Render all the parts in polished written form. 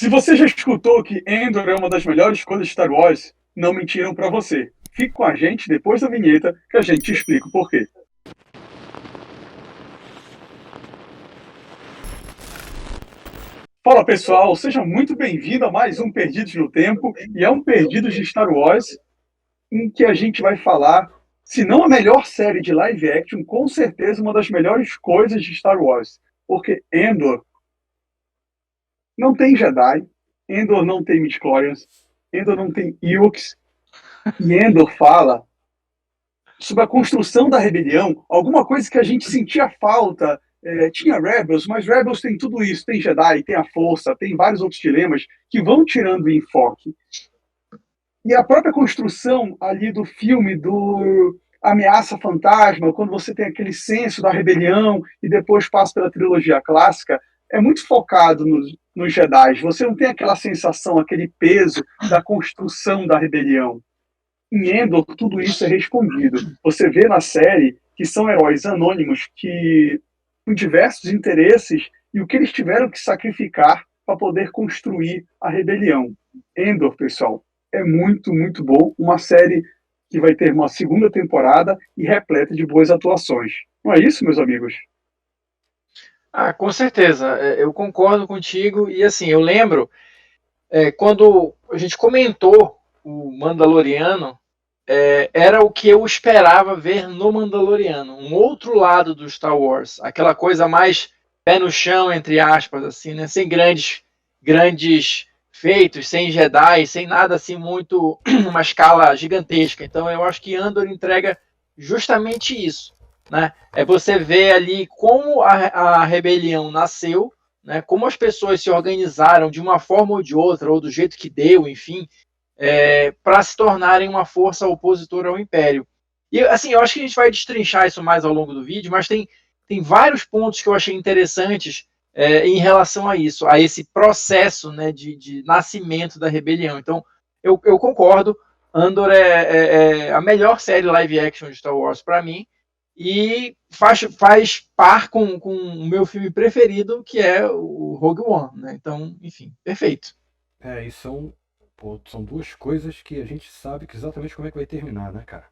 Se você já escutou que Endor é uma das melhores coisas de Star Wars, não mentiram pra você. Fique com a gente depois da vinheta que a gente te explica o porquê. Fala pessoal, seja muito bem-vindo a mais um Perdidos no Tempo, e é um Perdidos de Star Wars, em que a gente vai falar, se não a melhor série de live action, com certeza uma das melhores coisas de Star Wars. Porque Endor não tem Jedi, Endor não tem midichlorians, Endor não tem Ewoks, e Endor fala sobre a construção da rebelião, alguma coisa que a gente sentia falta. Tinha Rebels, mas Rebels tem tudo isso, tem Jedi, tem a Força, tem vários outros dilemas que vão tirando o enfoque. E a própria construção ali do filme, do Ameaça Fantasma, quando você tem aquele senso da rebelião e depois passa pela trilogia clássica, é muito focado nos Jedi. Você não tem aquela sensação, aquele peso da construção da rebelião. Em Endor, tudo isso é respondido. Você vê na série que são heróis anônimos que com diversos interesses e o que eles tiveram que sacrificar para poder construir a rebelião. Endor, pessoal, é muito, muito bom. Uma série que vai ter uma segunda temporada e repleta de boas atuações. Não é isso, meus amigos? Ah, com certeza, eu concordo contigo. E assim, eu lembro quando a gente comentou o Mandaloriano, era o que eu esperava ver no Mandaloriano, um outro lado do Star Wars, aquela coisa mais pé no chão, entre aspas, assim, né? Sem grandes feitos, sem Jedi, sem nada assim muito, uma escala gigantesca. Então eu acho que Andor entrega justamente isso, né? É você ver ali como a rebelião nasceu, né? Como as pessoas se organizaram de uma forma ou de outra, ou do jeito que deu, enfim, para se tornarem uma força opositora ao Império. E assim, eu acho que a gente vai destrinchar isso mais ao longo do vídeo, mas tem vários pontos que eu achei interessantes em relação a isso, a esse processo, né, de nascimento da rebelião. Então, eu concordo, Andor é a melhor série live action de Star Wars para mim, e faz par com o meu filme preferido, que é o Rogue One. Né? Então, enfim, perfeito. E são duas coisas que a gente sabe que exatamente como é que vai terminar, né, cara?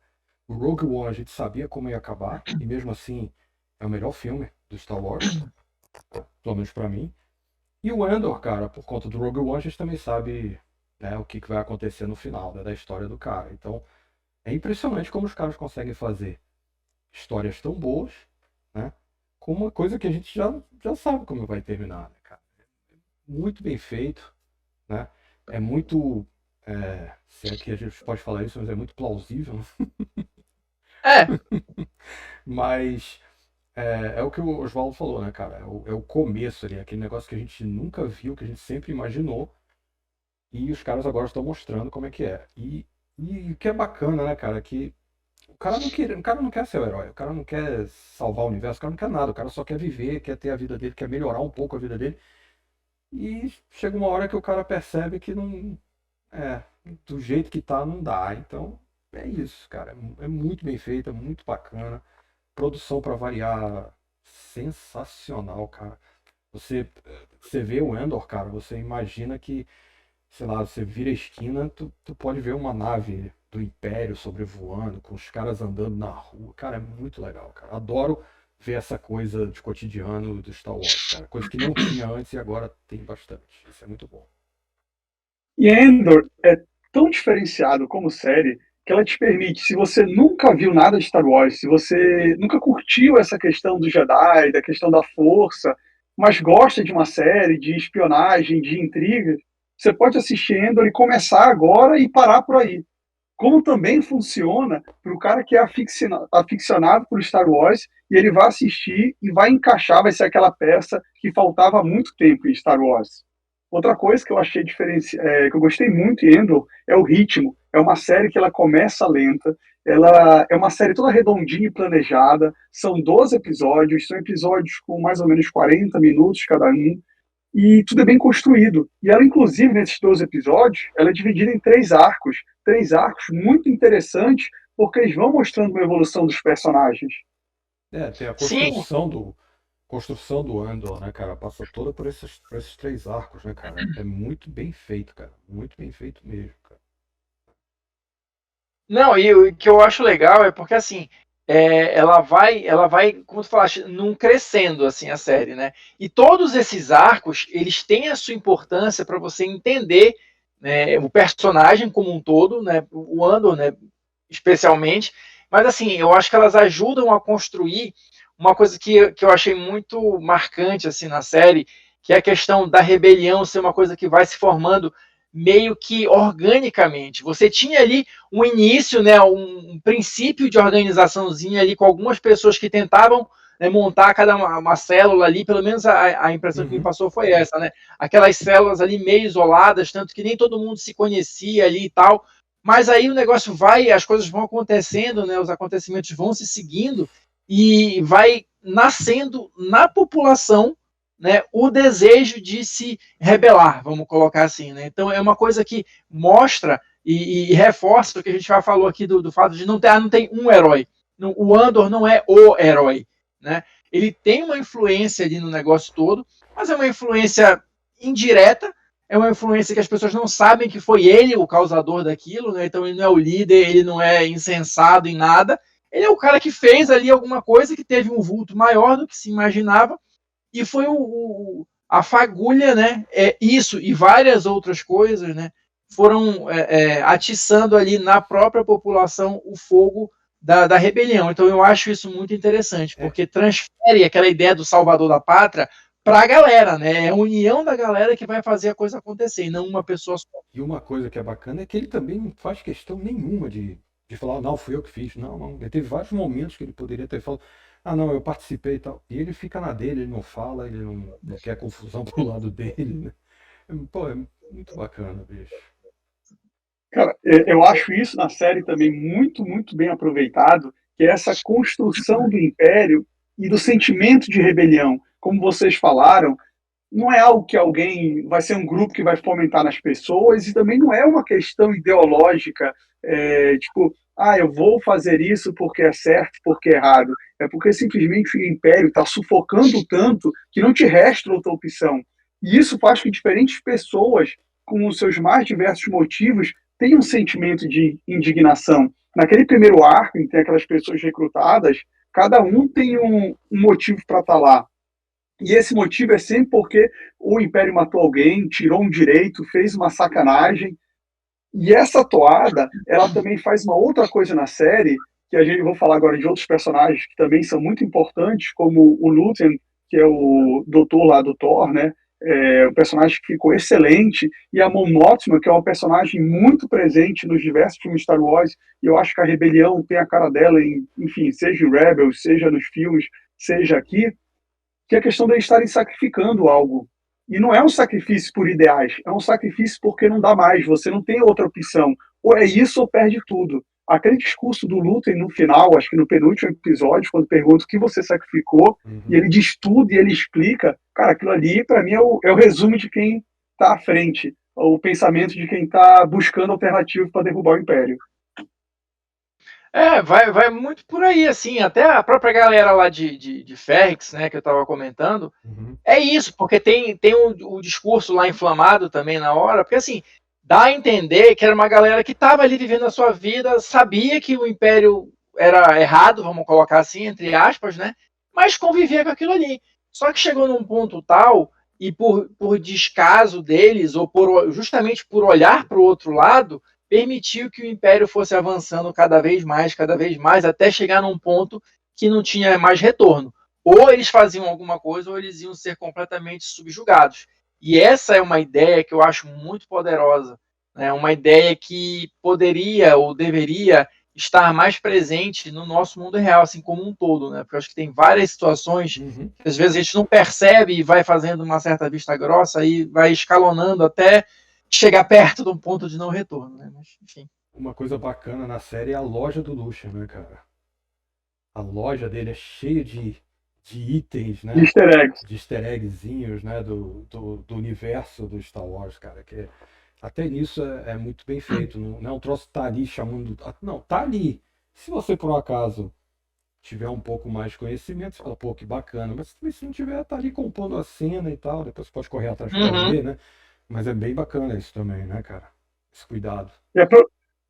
O Rogue One a gente sabia como ia acabar, e mesmo assim é o melhor filme do Star Wars, pelo menos pra mim. E o Andor, cara, por conta do Rogue One, a gente também sabe, né, o que vai acontecer no final, né, da história do cara. Então, é impressionante como os caras conseguem fazer histórias tão boas, né, com uma coisa que a gente já sabe como vai terminar, né, cara? Muito bem feito, né? É muito. Se é que a gente pode falar isso, mas é muito plausível. É, Mas é o que o Oswaldo falou, né, cara? É o começo ali, aquele negócio que a gente nunca viu, que a gente sempre imaginou. E os caras agora estão mostrando como é que é. E o que é bacana, né, cara? Que o cara não quer ser o herói, o cara não quer salvar o universo, o cara não quer nada, o cara só quer viver, quer ter a vida dele, quer melhorar um pouco a vida dele. E chega uma hora que o cara percebe que não. É, do jeito que tá, não dá. Então, é isso, cara. É muito bem feito, é muito bacana. Produção pra variar, sensacional, cara. Você vê o Endor, cara, você imagina que, sei lá, você vira a esquina, tu pode ver uma nave do Império sobrevoando, com os caras andando na rua. Cara, é muito legal, cara. Adoro ver essa coisa de cotidiano do Star Wars, cara. Coisa que não tinha antes e agora tem bastante. Isso é muito bom. E Endor é tão diferenciado como série que ela te permite, se você nunca viu nada de Star Wars, se você nunca curtiu essa questão do Jedi, da questão da força, mas gosta de uma série de espionagem, de intriga, você pode assistir Endor e começar agora e parar por aí. Como também funciona para o cara que é aficionado por Star Wars e ele vai assistir e vai encaixar, vai ser aquela peça que faltava há muito tempo em Star Wars. Outra coisa que eu achei que eu gostei muito em Endor é o ritmo. É uma série que ela começa lenta, ela é uma série toda redondinha e planejada. São 12 episódios, são episódios com mais ou menos 40 minutos cada um, e tudo é bem construído. E ela, inclusive, nesses 12 episódios, ela é dividida em três arcos muito interessantes, porque eles vão mostrando uma evolução dos personagens. Tem a sim, construção do Andor, né, cara, passa toda por esses três arcos, né, cara? É muito bem feito, cara. Muito bem feito mesmo, cara. Não, e o que eu acho legal é porque assim, ela vai, como tu falaste, num crescendo assim a série, né? E todos esses arcos, eles têm a sua importância para você entender, né, o personagem como um todo, né? O Andor, né, especialmente. Mas assim, eu acho que elas ajudam a construir uma coisa que eu achei muito marcante assim na série, que é a questão da rebelião ser uma coisa que vai se formando meio que organicamente. Você tinha ali um início, né, um princípio de organizaçãozinha ali com algumas pessoas que tentavam, né, montar cada uma célula ali, pelo menos a impressão que me Uhum. passou foi essa, né? Aquelas células ali meio isoladas, tanto que nem todo mundo se conhecia ali e tal. Mas aí o negócio vai, as coisas vão acontecendo, né? Os acontecimentos vão se seguindo e vai nascendo na população, né, o desejo de se rebelar, vamos colocar assim, né? Então é uma coisa que mostra e reforça o que a gente já falou aqui do fato de não tem um herói. O Andor não é o herói, né? Ele tem uma influência ali no negócio todo, mas é uma influência indireta, é uma influência que as pessoas não sabem que foi ele o causador daquilo, né? Então ele não é o líder, ele não é insensado em nada, ele é o cara que fez ali alguma coisa que teve um vulto maior do que se imaginava e foi a fagulha, né? Isso e várias outras coisas, né? Foram atiçando ali na própria população o fogo da rebelião. Então eu acho isso muito interessante, É, porque transfere aquela ideia do salvador da pátria para a galera, né? É a união da galera que vai fazer a coisa acontecer, e não uma pessoa só. e uma coisa que é bacana é que ele também não faz questão nenhuma de falar, não, fui eu que fiz. Não, não. Ele teve vários momentos que ele poderia ter falado, ah, não, eu participei e tal. E ele fica na dele, ele não fala, ele não quer confusão pro lado dele, né? Pô, é muito bacana, bicho. Cara, eu acho isso na série também muito, muito bem aproveitado, que é essa construção do império e do sentimento de rebelião. Como vocês falaram, não é algo que alguém vai ser um grupo que vai fomentar nas pessoas e também não é uma questão ideológica, tipo, ah, eu vou fazer isso porque é certo, porque é errado. É porque simplesmente o império está sufocando tanto que não te resta outra opção. E isso faz com que diferentes pessoas, com os seus mais diversos motivos, tenham um sentimento de indignação. Naquele primeiro arco, em que tem aquelas pessoas recrutadas, cada um tem um motivo para estar lá. E esse motivo é sempre porque o Império matou alguém, tirou um direito, fez uma sacanagem. E essa toada, ela também faz uma outra coisa na série, que a gente vou falar agora de outros personagens que também são muito importantes, como o Lúthien, que é o doutor lá do Thor, né? O personagem que ficou excelente, e a Mon Mothma, que é uma personagem muito presente nos diversos filmes Star Wars, e eu acho que a rebelião tem a cara dela, enfim, seja em Rebels, seja nos filmes, seja aqui, que é a questão de eles estarem sacrificando algo. E não é um sacrifício por ideais, é um sacrifício porque não dá mais, você não tem outra opção. Ou é isso ou perde tudo. Aquele discurso do Luthor no final, acho que no penúltimo episódio, quando pergunta o que você sacrificou, e Uhum. ele diz tudo e ele explica, cara, aquilo ali, para mim, é o resumo de quem está à frente, o pensamento de quem está buscando alternativa para derrubar o Império. Vai muito por aí, assim, até a própria galera lá de Ferrix, né, que eu estava comentando, Uhum. é isso, porque tem o discurso lá inflamado também na hora, porque assim, dá a entender que era uma galera que estava ali vivendo a sua vida, sabia que o Império era errado, vamos colocar assim, entre aspas, né? Mas convivia com aquilo ali. Só que chegou num ponto tal, e por descaso deles, ou justamente por olhar para o outro lado, permitiu que o Império fosse avançando cada vez mais, até chegar num ponto que não tinha mais retorno. Ou eles faziam alguma coisa, ou eles iam ser completamente subjugados. E essa é uma ideia que eu acho muito poderosa, né? Uma ideia que poderia ou deveria estar mais presente no nosso mundo real, assim como um todo, né? Porque eu acho que tem várias situações Uhum. que às vezes a gente não percebe e vai fazendo uma certa vista grossa e vai escalonando até chegar perto de um ponto de não retorno, né? Mas, enfim. Uma coisa bacana na série é a loja do Lucian, né, cara? A loja dele é cheia de itens, né? Easter eggs. De easter eggzinhos, né? Do universo do Star Wars, cara. Que até nisso é muito bem feito. Não é um troço que tá ali chamando. Não, tá ali. Se você por um acaso tiver um pouco mais de conhecimento, você fala, pô, que bacana. Mas também se não tiver, tá ali compondo a cena e tal, depois você pode correr atrás pra Uhum. ver, né? Mas é bem bacana isso também, né, cara? Esse cuidado. E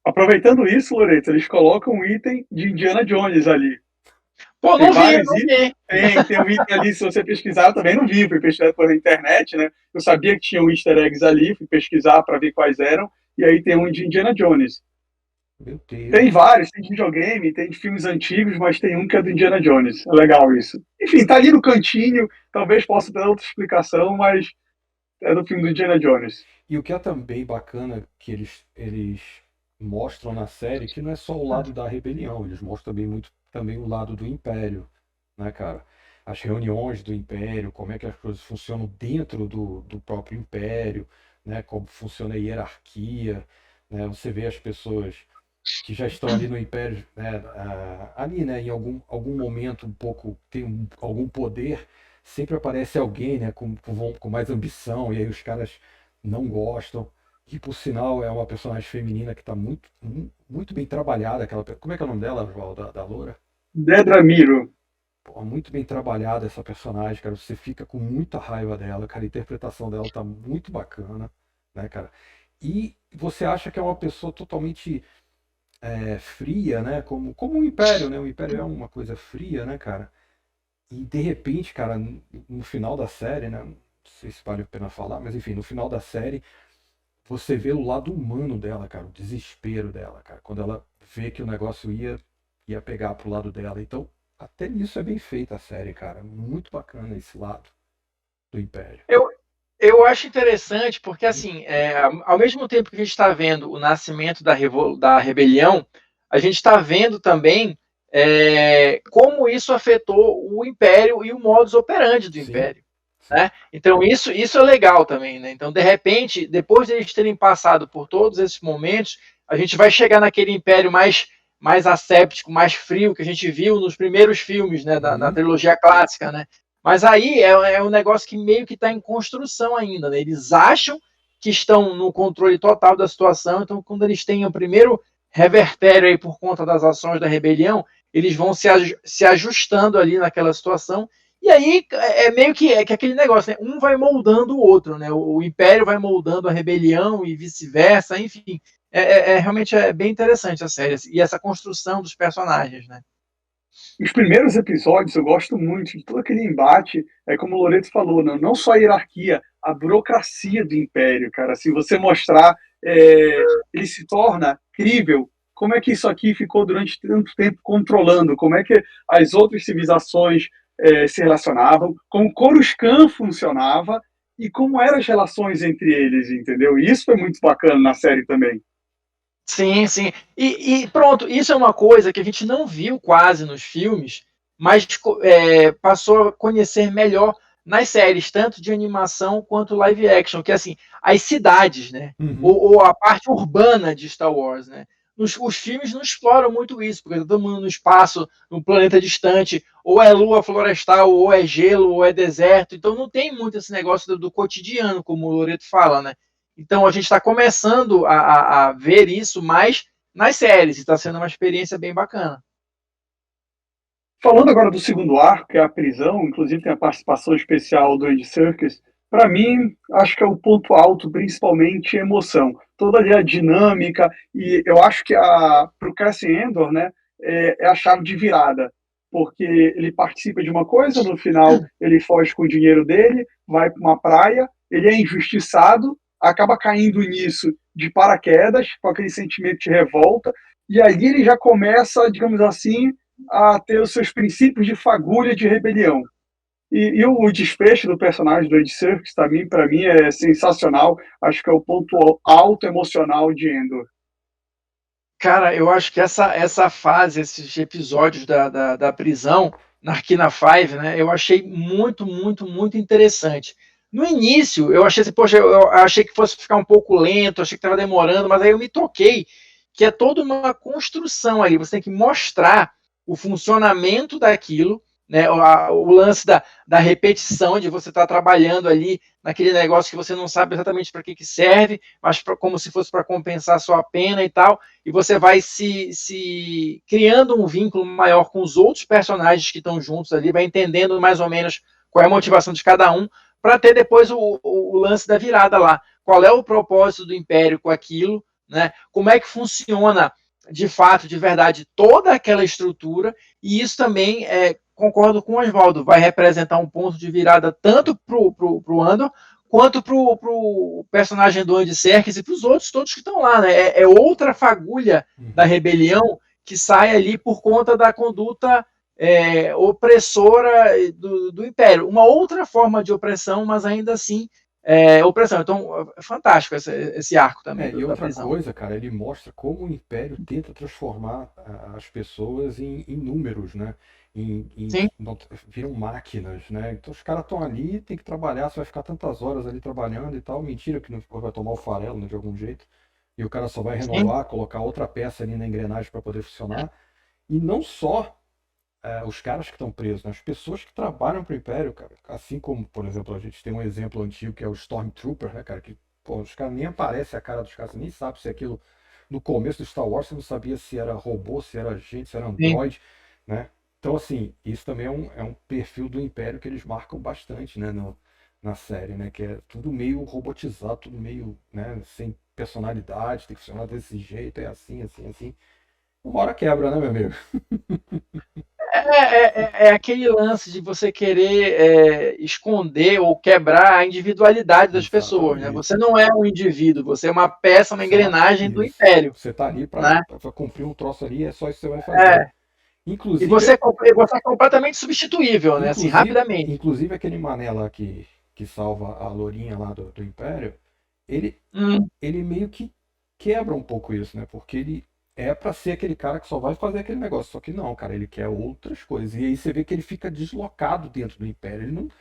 aproveitando isso, Loreto, eles colocam um item de Indiana Jones ali. Pô, Tem não vi, vários não itens. vi. Tem um item ali, se você pesquisar, eu também não vi, fui pesquisar pela internet, né? Eu sabia que tinham easter eggs ali, fui pesquisar para ver quais eram, e aí tem um de Indiana Jones. Meu Tem Deus. vários, tem de videogame, tem de filmes antigos, mas tem um que é do Indiana Jones. É legal isso. Enfim, tá ali no cantinho, talvez possa dar outra explicação, mas é do filme do Indiana Jones. E o que é também bacana que eles mostram na série, que não é só o lado da rebelião, eles mostram também muito também o lado do Império, né, cara? As reuniões do Império, como é que as coisas funcionam dentro do próprio Império, né? Como funciona a hierarquia, né? Você vê as pessoas que já estão ali no Império, né? Ali, né? Em algum momento um pouco tem algum poder, sempre aparece alguém, né? Com mais ambição, e aí os caras não gostam. E por sinal é uma personagem feminina que está muito bem trabalhada. Como é que é o nome dela, Val, da Loura? Dedra Miro. Pô, muito bem trabalhada essa personagem, cara. Você fica com muita raiva dela, cara. A interpretação dela tá muito bacana, né, cara? E você acha que é uma pessoa totalmente fria, né? Como o Império, né? O Império é uma coisa fria, né, cara? E de repente, cara, no final da série, né? Não sei se vale a pena falar, mas enfim, no final da série, você vê o lado humano dela, cara, o desespero dela, cara, quando ela vê que o negócio ia pegar pro lado dela. Então, até nisso é bem feita a série, cara. Muito bacana esse lado do Império. Eu, eu acho interessante porque, assim, ao mesmo tempo que a gente está vendo o nascimento da rebelião, a gente está vendo também como isso afetou o Império e o modus operandi do Sim, Império. sim. Né? Então, isso é legal também. Né? Então, de repente, depois de eles terem passado por todos esses momentos, a gente vai chegar naquele Império mais asséptico, mais frio, que a gente viu nos primeiros filmes, né, na Uhum. trilogia clássica. Né? Mas aí é um negócio que meio que está em construção ainda. Né? Eles acham que estão no controle total da situação, então quando eles têm o primeiro revertério aí por conta das ações da rebelião, eles vão se ajustando ali naquela situação. E aí meio que aquele negócio, né? Um vai moldando o outro, né? O Império vai moldando a rebelião e vice-versa, enfim. Realmente bem interessante a série e essa construção dos personagens, né? Os primeiros episódios eu gosto muito de todo aquele embate, como o Loreto falou, não só a hierarquia, a burocracia do Império, cara. Se você mostrar, ele se torna crível. Como é que isso aqui ficou durante tanto tempo controlando? Como é que as outras civilizações se relacionavam? Como Coruscant funcionava e como eram as relações entre eles, entendeu? E isso foi muito bacana na série também. Sim, sim. E pronto, isso é uma coisa que a gente não viu quase nos filmes, mas passou a conhecer melhor nas séries, tanto de animação quanto live action, que é assim, as cidades, né? Uhum. Ou a parte urbana de Star Wars, né? Os filmes não exploram muito isso, porque tá todo mundo no espaço, num planeta distante, ou é lua florestal, ou é gelo, ou é deserto, então não tem muito esse negócio do cotidiano, como o Loreto fala, né? Então a gente está começando a ver isso mais nas séries, e está sendo uma experiência bem bacana. Falando agora do segundo arco, que é a prisão, inclusive tem a participação especial do Andy Serkis, para mim, acho que é o ponto alto, principalmente emoção. Toda ali a dinâmica, e eu acho que para o Cassian Andor, né, é a chave de virada, porque ele participa de uma coisa, no final ele foge com o dinheiro dele, vai para uma praia, ele é injustiçado, acaba caindo nisso de paraquedas, com aquele sentimento de revolta, e ali ele já começa, digamos assim, a ter os seus princípios de fagulha de rebelião. E o desfecho do personagem do Ed Serkis, também, para mim, é sensacional. Acho que é o ponto alto emocional de Endor. Cara, eu acho que essa fase, esses episódios da prisão, na Arquina Five, né, eu achei muito, muito, muito interessante. No início, eu achei assim, poxa, eu achei que fosse ficar um pouco lento, achei que estava demorando, mas aí eu me toquei que é toda uma construção ali. Você tem que mostrar o funcionamento daquilo, né? O lance da repetição, de você estar trabalhando ali naquele negócio que você não sabe exatamente para que serve, mas como se fosse para compensar a sua pena e tal, e você vai se criando um vínculo maior com os outros personagens que estão juntos ali, vai entendendo mais ou menos qual é a motivação de cada um, para ter depois o lance da virada lá. Qual é o propósito do Império com aquilo, né? Como é que funciona de fato, de verdade, toda aquela estrutura, e isso também, concordo com o Oswaldo, vai representar um ponto de virada tanto para o Andor, quanto para o personagem do Andy Serkis e para os outros todos que estão lá, né? É outra fagulha da rebelião que sai ali por conta da conduta opressora do Império. Uma outra forma de opressão, mas ainda assim opressão. Então, é fantástico esse arco também E da outra prisão. coisa, cara, ele mostra como o Império tenta transformar as pessoas em números, né? Sim. Viram máquinas, né? Então os caras estão ali, tem que trabalhar, você vai ficar tantas horas ali trabalhando e tal. Mentira que não vai tomar o farelo, né, de algum jeito. E o cara só vai renovar, colocar outra peça ali na engrenagem para poder funcionar. E não só os caras que estão presos, né? As pessoas que trabalham para o Império, cara. Assim como, por exemplo, a gente tem um exemplo antigo que é o Stormtrooper, né, cara? Que, pô, os caras nem aparecem a cara dos caras, você nem sabe se aquilo. No começo do Star Wars você não sabia se era robô, se era gente, se era android, né? Então, assim, isso também é um perfil do Império que eles marcam bastante, né, na série, né? Que é tudo meio robotizado, tudo meio, né, sem personalidade, tem que funcionar desse jeito, é assim, assim, assim. Uma hora quebra, né, meu amigo? É aquele lance de você querer esconder ou quebrar a individualidade das pessoas, né? Exatamente. Você não é um indivíduo, você é uma peça, uma engrenagem do Isso. Império, Você tá ali para né? cumprir um troço ali, é só isso que você vai fazer. E Inclusive, você é completamente substituível, né? Assim, rapidamente. inclusive aquele mané lá que salva a lourinha lá do Império, ele, ele meio que quebra um pouco isso, né? Porque ele é pra ser aquele cara que só vai fazer aquele negócio. Só que não, cara, ele quer outras coisas. E aí você vê que ele fica deslocado dentro do Império.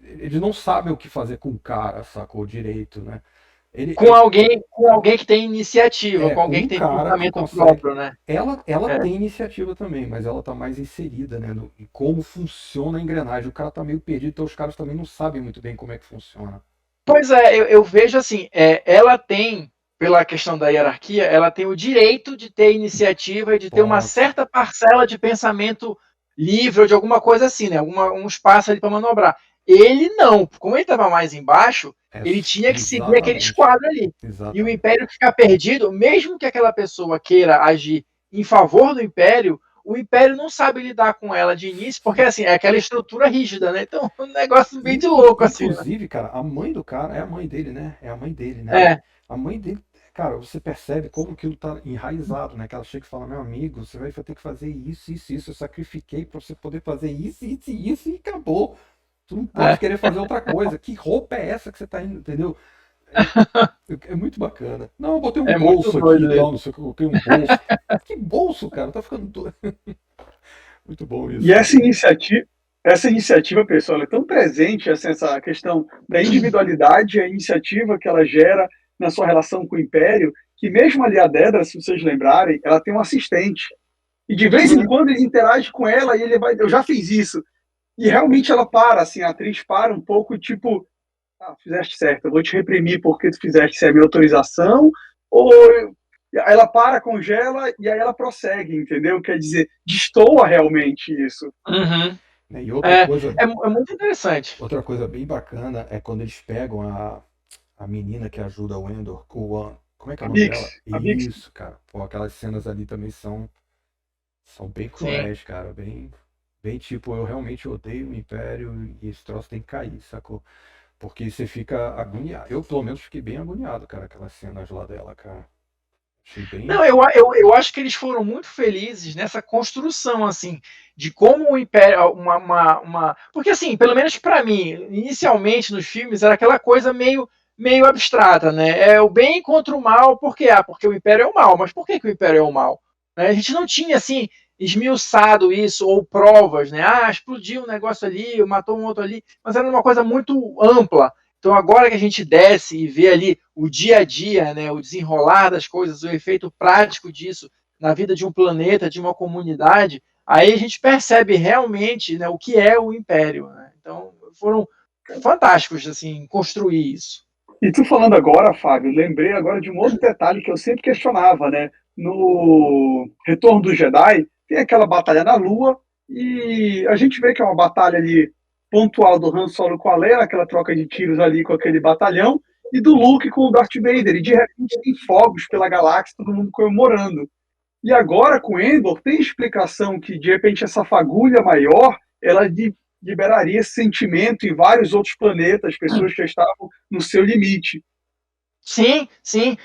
Ele não sabe o que fazer com o cara, sacou? Direito, né? Com alguém que tem iniciativa, com Com alguém um que tem cara que pensamento consegue. próprio, né? Ela tem iniciativa também, mas ela tá mais inserida, né, em como funciona a engrenagem. O cara tá meio perdido, então os caras também não sabem muito bem como é que funciona. Pois eu vejo assim, ela tem, pela questão da hierarquia, ela tem o direito de ter iniciativa e de ter uma Ponto. certa parcela de pensamento livre ou de alguma coisa assim, né? Um espaço ali para manobrar. Ele não, como ele estava mais embaixo, ele tinha que seguir aquele Exatamente. esquadro ali. E o Exatamente. Império ficar perdido, mesmo que aquela pessoa queira agir em favor do Império, o Império não sabe lidar com ela de início, porque assim, é aquela estrutura rígida, né? Então, um negócio bem de louco, assim, né? Inclusive, cara, a mãe do cara é a mãe dele, né? É a mãe dele, né? A mãe dele, cara, você percebe como aquilo tá enraizado, né? Que ela chega e fala, meu amigo, você vai ter que fazer isso, isso, isso. Eu sacrifiquei pra você poder fazer isso, isso e isso e acabou. Tu não pode querer fazer outra coisa. Que roupa é essa que você tá indo, entendeu? É muito bacana. Não, eu botei um bolso aqui e tal, não sei o que, eu coloquei um bolso. Que bolso, cara? Tá ficando todo. Muito bom isso. E essa iniciativa, pessoal, é tão presente, assim, essa questão da individualidade, a iniciativa que ela gera na sua relação com o Império, que mesmo ali a Dedra, se vocês lembrarem, ela tem um assistente. E de vez em quando ele interage com ela e ele vai, eu já fiz isso. E realmente ela para, assim, a atriz para um pouco, tipo, fizeste certo, eu vou te reprimir porque tu fizeste sem a minha autorização, ou aí ela para, congela e aí ela prossegue, entendeu? Quer dizer, destoa realmente isso. Uhum. E outra coisa, é muito interessante. outra coisa bem bacana é quando eles pegam a menina que ajuda o Endor, como é que é o nome dela? Isso, cara. Pô, aquelas cenas ali também são bem cruéis, cara. Bem tipo, eu realmente odeio o Império e esse troço tem que cair, sacou? Porque você fica agoniado. Eu, pelo menos, fiquei bem agoniado, cara, aquelas cenas lá dela, cara. Achei bem. Não, eu acho que eles foram muito felizes nessa construção, assim, de como o Império. Porque, assim, pelo menos para mim, inicialmente nos filmes, era aquela coisa meio abstrata, né? É o bem contra o mal, por quê? Porque o Império é o mal. Mas por que o Império é o mal? A gente não tinha, assim, esmiuçado isso, ou provas, né? Explodiu um negócio ali, matou um outro ali, mas era uma coisa muito ampla. Então, agora que a gente desce e vê ali o dia a dia, né, o desenrolar das coisas, o efeito prático disso na vida de um planeta, de uma comunidade, aí a gente percebe realmente, né, o que é o Império, né? Então foram fantásticos assim construir isso. E tu falando agora, Fábio, lembrei agora de um outro detalhe que eu sempre questionava, né? No Retorno do Jedi, tem aquela batalha na Lua, e a gente vê que é uma batalha ali pontual do Han Solo com a Leia, aquela troca de tiros ali com aquele batalhão, e do Luke com o Darth Vader, e de repente tem fogos pela galáxia, todo mundo comemorando. E agora com Endor tem explicação que de repente essa fagulha maior, ela liberaria esse sentimento em vários outros planetas, pessoas que já estavam no seu limite. Sim, sim.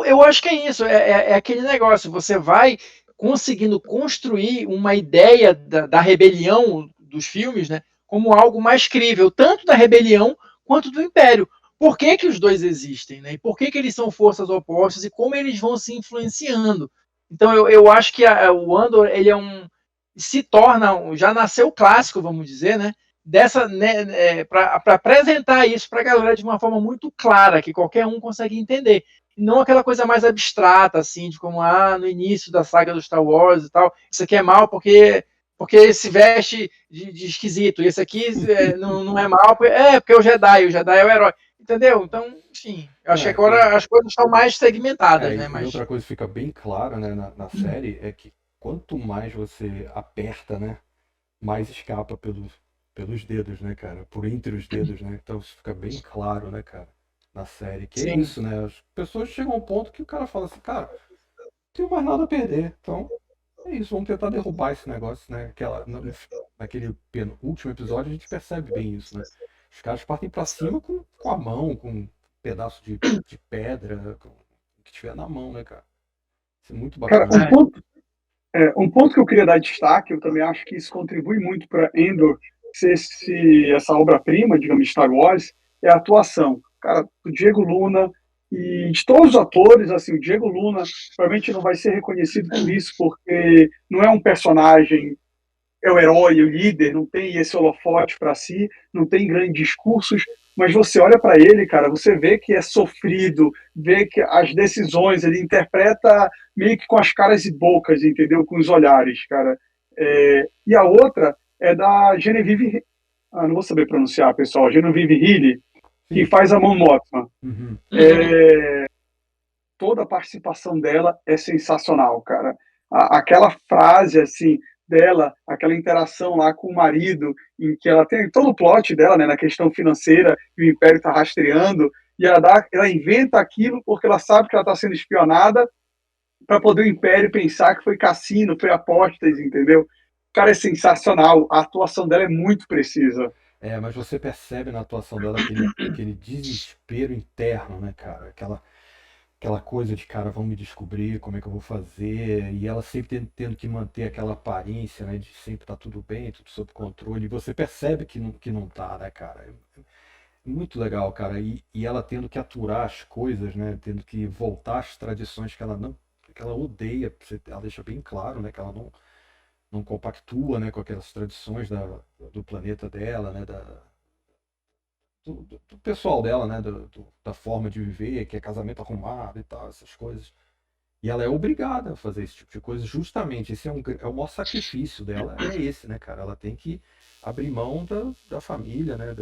Eu acho que é isso. É aquele negócio. Você vai conseguindo construir uma ideia da rebelião dos filmes, né, como algo mais crível, tanto da rebelião quanto do Império. Por que, que os dois existem, né? E por que, que eles são forças opostas e como eles vão se influenciando. Então eu acho que o Andor ele é se torna já nasceu clássico, vamos dizer, né? Dessa, né, para apresentar isso para a galera de uma forma muito clara, que qualquer um consegue entender. E não aquela coisa mais abstrata, assim, de como, no início da saga do Star Wars e tal, isso aqui é mal porque se veste de esquisito, e esse aqui não é mal, porque é o Jedi é o herói. Entendeu? Então, enfim, eu acho que agora as coisas estão mais segmentadas, né? E outra coisa que fica bem clara, né, na série é que quanto mais você aperta, né, mais escapa pelos dedos, né, cara? Por entre os dedos, né? Então isso fica bem claro, né, cara? Na série. Que é Sim. isso, né? As pessoas chegam a um ponto que o cara fala assim, cara, não tenho mais nada a perder. Então, é isso, vamos tentar derrubar esse negócio, né? Naquele último episódio a gente percebe bem isso, né? Os caras partem pra cima com a mão, com um pedaço de pedra, com o que tiver na mão, né, cara? Isso é muito Cara, bacana. um ponto que eu queria dar destaque, eu também acho que isso contribui muito para Endor ser essa obra-prima, digamos, de Star Wars, é a atuação. Cara, o Diego Luna e de todos os atores, assim, o Diego Luna provavelmente não vai ser reconhecido por isso, porque não é um personagem, é o herói, o líder, não tem esse holofote para si, não tem grandes discursos, mas você olha para ele, cara, você vê que é sofrido, vê que as decisões, ele interpreta meio que com as caras e bocas, entendeu? Com os olhares, cara. E a outra é da Genevieve, não vou saber pronunciar, pessoal, Genevieve Healy, que Sim. faz a Mon Mothma. Uhum. Toda a participação dela é sensacional, cara. Aquela frase, assim, dela, aquela interação lá com o marido, em que ela tem todo o plot dela, né, na questão financeira, que o Império está rastreando, e ela inventa aquilo porque ela sabe que ela está sendo espionada para poder o Império pensar que foi cassino, foi apostas, entendeu? Cara, é sensacional. A atuação dela é muito precisa. Mas você percebe na atuação dela aquele desespero interno, né, cara? Aquela coisa de, cara, vão me descobrir, como é que eu vou fazer? E ela sempre tendo que manter aquela aparência, né, de sempre tá tudo bem, tudo sob controle. E você percebe que não tá, né, cara? É muito legal, cara. E ela tendo que aturar as coisas, né? Tendo que voltar às tradições que ela não, que ela odeia. Ela deixa bem claro, né, que ela não compactua, né, com aquelas tradições do planeta dela, né, do pessoal dela, né, da forma de viver, que é casamento arrumado e tal, essas coisas. E ela é obrigada a fazer esse tipo de coisa, justamente. Esse é o maior sacrifício dela, é esse, né, cara? Ela tem que abrir mão da família, né,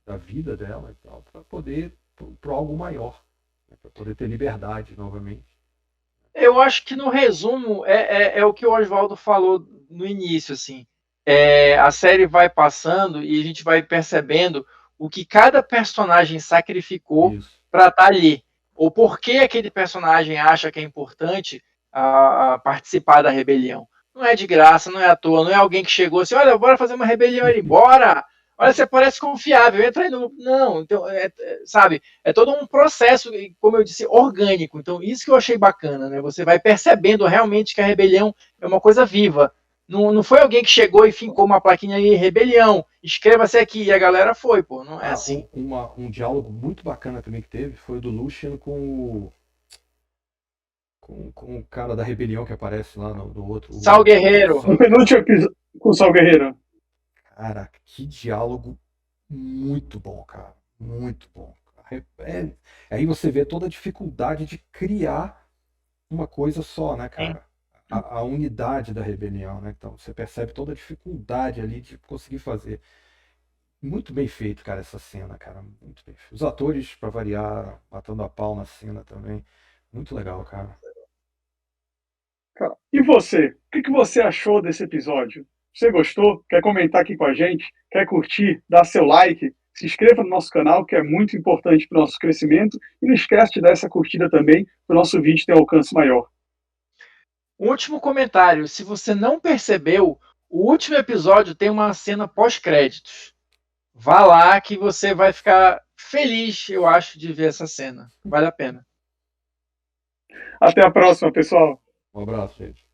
da vida dela e tal, para poder, pro algo maior, né, para poder ter liberdade novamente. Eu acho que no resumo é o que o Oswaldo falou no início, assim. A série vai passando e a gente vai percebendo o que cada personagem sacrificou Isso. para estar ali. Ou por que aquele personagem acha que é importante a participar da rebelião. Não é de graça, não é à toa, não é alguém que chegou assim, olha, bora fazer uma rebelião ali, bora! Olha, você parece confiável, entra aí no. Não, então, sabe? É todo um processo, como eu disse, orgânico. Então, isso que eu achei bacana, né? Você vai percebendo realmente que a rebelião é uma coisa viva. Não foi alguém que chegou e fincou uma plaquinha aí, rebelião, inscreva-se aqui, e a galera foi, pô, não é assim. Um diálogo muito bacana também que teve foi o do Lucian com o cara da rebelião que aparece lá no outro. Sal Guerreiro. No penúltimo episódio com o Sal Guerreiro. Cara, que diálogo muito bom, cara. Muito bom. Aí você vê toda a dificuldade de criar uma coisa só, né, cara? a unidade da rebelião, né? Então você percebe toda a dificuldade ali de conseguir fazer. Muito bem feito, cara, essa cena, cara. Muito bem feito. Os atores, pra variar, matando a pau na cena também. Muito legal, cara. Cara, e você? O que você achou desse episódio? Você gostou? Quer comentar aqui com a gente? Quer curtir? Dar seu like? Se inscreva no nosso canal, que é muito importante para o nosso crescimento. E não esquece de dar essa curtida também, para o nosso vídeo ter um alcance maior. Último comentário: se você não percebeu, o último episódio tem uma cena pós-créditos. Vá lá que você vai ficar feliz, eu acho, de ver essa cena. Vale a pena. Até a próxima, pessoal. Um abraço, gente.